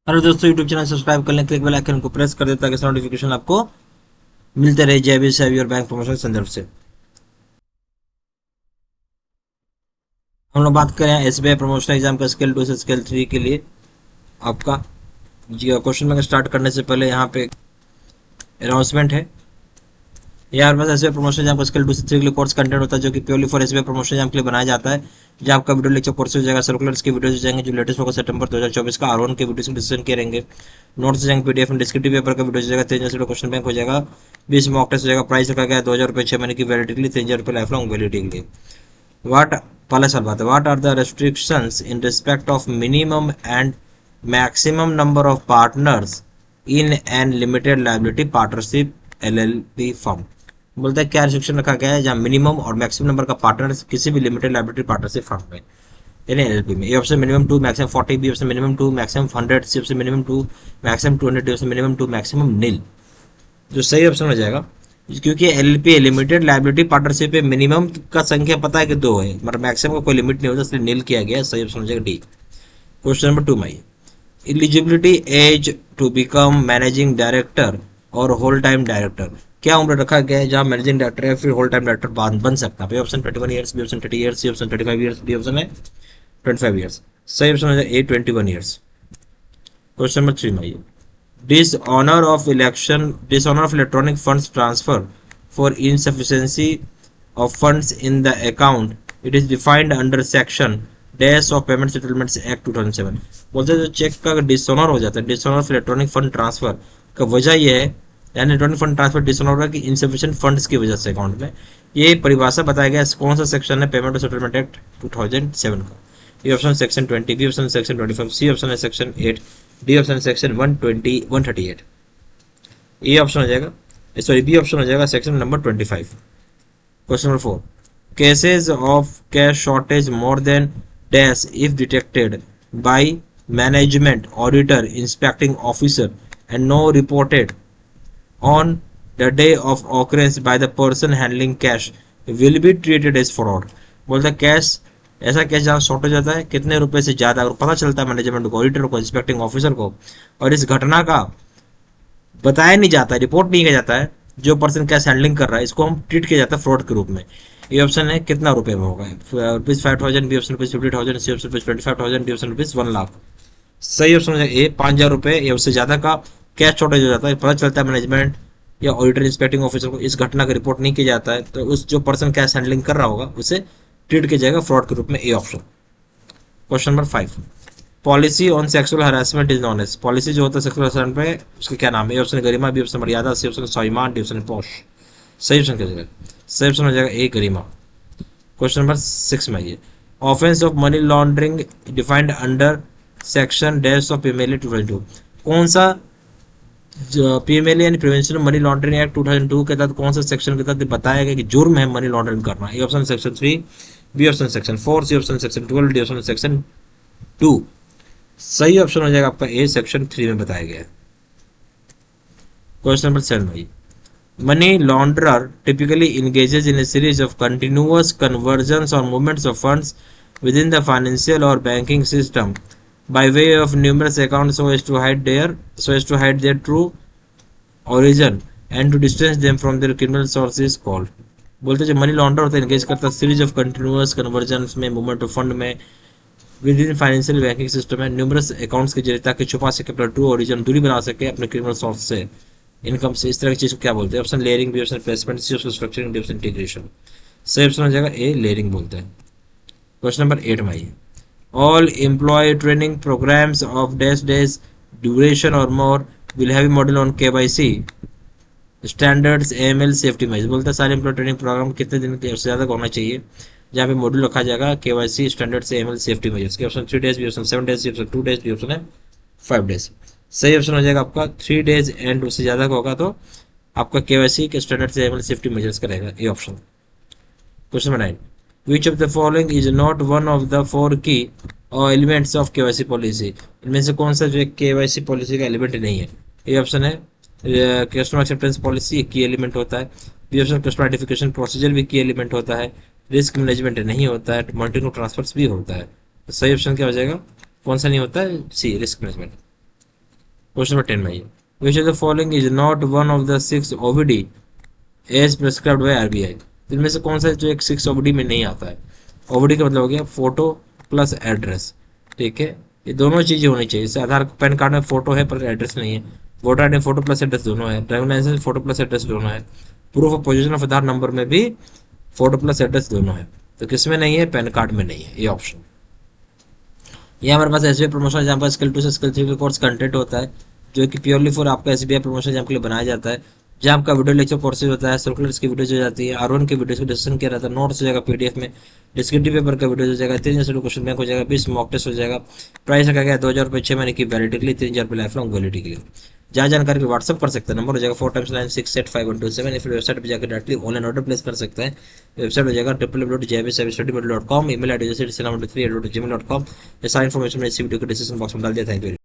Hello दोस्तों, YouTube channel subscribe कर लें, क्लिक बेल आइकन को प्रेस कर दें ताकि नोटिफिकेशन आपको मिलते रहे जेबी सेवी और बैंक प्रमोशन के संदर्भ से। हम लोग बात करें एसबीआई प्रमोशन एग्जाम का स्केल 2 से स्केल 3 के लिए। आपका जी क्वेश्चन बैंक स्टार्ट करने से पहले यहाँ पे अनाउंसमेंट है। यार बस एसबीआई प्रमोशन एग्जाम का स्केल 2 से 3 के लिए कोर्स कंटेंट होता है जो कि purely for SBI promotion exam के लिए बनाया जाता है। जहाँ आपका वीडियो लेक्चर कोर्स हो जाएगा, सर्कुलर्स के वीडियोज जाएंगे जो लेटेस्ट होगा सितंबर 2024 का, R1 के वीडियो डिस्कशन किए रहेंगे, नोट्स जाएंगे, पीडीएफ में डिस्क्रिप्टिव पेपर का वीडियो जाएगा, 3 क्वेश्चन बैंक हो जाएगा, 20 मॉक टेस्ट हो जाएगा। प्राइस रखा गया 2000 रुपये 6 महीने की वैलिडिटी के लिए, 3000 रुपये लाइफ लॉन्ग वैलिडिटी के लिए। वाट पहला सवाल बात है, what are the restrictions in respect of minimum and maximum number of partners in an limited liability partnership LLP firm. बोलता है क्या रिस्ट्रिक्शन रखा गया है जहाँ मिनिमम और मैक्सिमम नंबर का पार्टनर किसी भी लिमिटेड लायबिलिटी पार्टनरशिप फर्म में यानी एलएलपी में। A option minimum 2 maximum 40, B option minimum 2 maximum 100, C option minimum 2 maximum 200, D option minimum 2 maximum nil. जो सही ऑप्शन हो जाएगा, क्योंकि एलपी लिमिटेड लायबिलिटी पार्टनरशिप में मिनिमम का संख्या पता है कि 2 है, मतलब मैक्सिमम का कोई लिमिट नहीं होता, इसलिए नील किया गया। सही ऑप्शन हो जाएगा D. Question number 2 my eligibility as to become managing director और होल टाइम डायरेक्टर। क्या उम्र रखा गया है जहां मैनेजिंग डायरेक्टर या फिर होल टाइम डायरेक्टर बन सकता है? Option 21 years, B option 30 years, C option 35 years, D option है 25 ईयर्स। सही ऑप्शन हो जाएगा ए 21 ईयर्स। क्वेश्चन नंबर 3 में dishonour of electronic funds transfer for insufficiency of funds in the account, it is defined under section dash of payment settlements act 2007। बोलते हैं जो check का dishonour हो जाता है, dishonour of electronic fund transfer का वजह यह है, यानी इलेक्ट्रॉनिक फंड ट्रांसफर डिसऑनर होगा कि इनसफिशिएंट फंड्स की वजह से अकाउंट में। ये परिभाषा बताया गया कौन सा सेक्शन है पेमेंट और सेटलमेंट एक्ट 2007 का? A option section 20, B option section 25, C option है section 8, D option section 120 138। A option हो जाएगा, सॉरी बी ऑप्शन हो जाएगा section number 25। Question number 4. Cases of cash shortage more than dash if detected by management, auditor, inspecting officer and no reported on the day of occurrence by the person handling cash will be treated as fraud। बोलता है cash ऐसा cash जहाँ shortage जाता है कितने रुपए से ज्यादा अगर पता चलता है मैनेजमेंट को, ऑडिटर को, इंस्पेक्टिंग ऑफिसर को, और इस घटना का बताया नहीं जाता है, रिपोर्ट नहीं किया जाता है, जो पर्सन कैश हैंडलिंग कर रहा है, इसको हम ट्रीट किया जाता है फ्रॉड के रूप में। ये ऑप्शन है कितना रुपए में होगा? Rupees 5000, B option rupees 50,000, C option rupees 25,000, D option rupees 1,00,000। सही ऑप्शन है ए 5,000 रुपए या उससे ज्यादा का कैश शॉर्टेज हो जाता है, पता चलता है मैनेजमेंट या ऑडिटर इंस्पेक्टिंग ऑफिसर को, इस घटना का रिपोर्ट नहीं किया जाता है, तो उस जो पर्सन कैश हैंडलिंग कर रहा होगा उसे ट्रीट किया जाएगा फ्रॉड के रूप में। A option. Question number 5। Policy on sexual harassment is known as. Policy जो होता है सेक्सुअल हरासमेंट पे उसका क्या नाम है? ए ऑप्शन गरिमा, बी ऑप्शन मर्यादा, सी ऑप्शन स्वाभिमान, डी ऑप्शन पोष। सही ऑप्शन क्या हो जाएगा? सही ऑप्शन हो जाएगा ए गरिमा। क्वेश्चन नंबर 6 में ये offence of money laundering defined under section dash of PMLA 2002। कौन सा पीएमएलए यानी prevention of money laundering act 2002 के तहत कौन सा सेक्शन के तहत बताया गया कि जुर्म है मनी लॉन्ड्रिंग करना? A option section 3, B option section 4, C option section 12, D option section 2। सही ऑप्शन हो जाएगा आपका ए सेक्शन 3 में बताया गया है। क्वेश्चन नंबर 7 भाई money launderer typically engages in a series of continuous conversions और movements of funds within the financial और banking system by way of numerous account so as to hide their true origin and to distance them from their criminal sources called. बोलते जो money launderer होता है engage करता है series of continuous conversions में, movement of fund में, within financial banking system है, numerous accounts के जरिए ताकि छुपा सके अपना ट्रू ओरिजिन, दूरी बना सके अपने क्रिमिनल सोर्स से, इनकम से, इस तरह की चीज को क्या बोलते हैं? Option layering, B option placement, C option structuring, D option integration. सही ऑप्शन हो जाएगा ए लेयरिंग बोलते हैं। क्वेश्चन नंबर 8 में आइए all employ training programs of dash days duration और more will have model on KYC standards AML safety measures. बोलते हैं सारे एम्प्लॉय ट्रेनिंग प्रोग्राम कितने दिन के से ज्यादा होना चाहिए जहाँ पे मॉड्यूल रखा जाएगा केवाईसी स्टैंडर्ड से एएमएल सेफ्टी मेजर्स के? Option 3 days, B option 7 days, C option 2 days, D option है 5 डेज। सही ऑप्शन हो जाएगा आपका 3 डेज एंड उससे ज्यादा का होगा तो आपका केवाईसी के स्टैंडर्ड से एएमएल सेफ्टी मेजर्स का रहेगा। ए option. Question number 9 which of the following is not one of the 4 की और एलिमेंट्स ऑफ केवाईसी पॉलिसी। इनमें से कौन सा जो केवाईसी पॉलिसी का एलिमेंट नहीं है? ए ऑप्शन है कस्टमर एक्सेप्टेंस पॉलिसी की एलिमेंट होता है, B option customer identification procedure भी की एलिमेंट होता है, रिस्क मैनेजमेंट नहीं होता है, मल्टीपल ट्रांसफर्स भी होता है। तो सही ऑप्शन क्या हो जाएगा? कौन सा नहीं होता है? C risk management. Question number 10 में ये, which of the following is not one of the 6 OVD as prescribed by RBI. इनमें से कौन सा जो एक 6 ओवीडी में नहीं आता है। ओवीडी का मतलब हो गया फोटो प्लस एड्रेस, ठीक है, ये दोनों चीजें होनी चाहिए। जैसे आधार पैन कार्ड में फोटो है पर एड्रेस नहीं है, voter I D photo plus address दोनों है, driving licence photo plus address दोनों है, proof of position of Aadhaar number में भी फोटो प्लस एड्रेस दोनों है। तो किसमें नहीं है, पैन कार्ड में नहीं है ये ऑप्शन। ये हमारे पास एसबीआई प्रमोशन जहाँ पर स्किल 2 से स्किल 3 का कोर्स कंटेंट होता है, जो कि प्योरली फॉर आपका एसबीआई प्रमोशन जहाँ के लिए बनाया जाता है, जहाँ आपका वीडियो लेक्चर कोर्सेज होता है, सर्कुलर्स की वीडियोज हो जाती है, R1 की वीडियोज को डिस्कशन किया रहता है, नोट्स हो जाएगा पीडीएफ में, डिस्क्रिप्टिव पेपर का वीडियो हो जाएगा, 3 क्वेश्चन बैंक हो जाएगा, 20 मॉक टेस्ट हो जाएगा। प्राइस रखा गया 2000 6 महीने की वैलिडिटी के लिए, 3000 लाइफ लॉन्ग वैलिडिटी के लिए। जहाँ जानकारी व्हाट्सअप कर सकते हैं, नंबर हो जाएगा 4x9685127। या फिर वेबसाइट पर जाकर डायरेक्टली ऑनलाइन ऑर्डर प्लेस कर सकते हैं। वेबसाइट हो जाएगा www.jbservicestudy.com। ईमेल आईडी जैसे gmail.com। ये सारी इन्फॉर्मेशन मैंने इसी वीडियो के डिस्क्रिप्शन बॉक्स में डाल दिया। Thank you.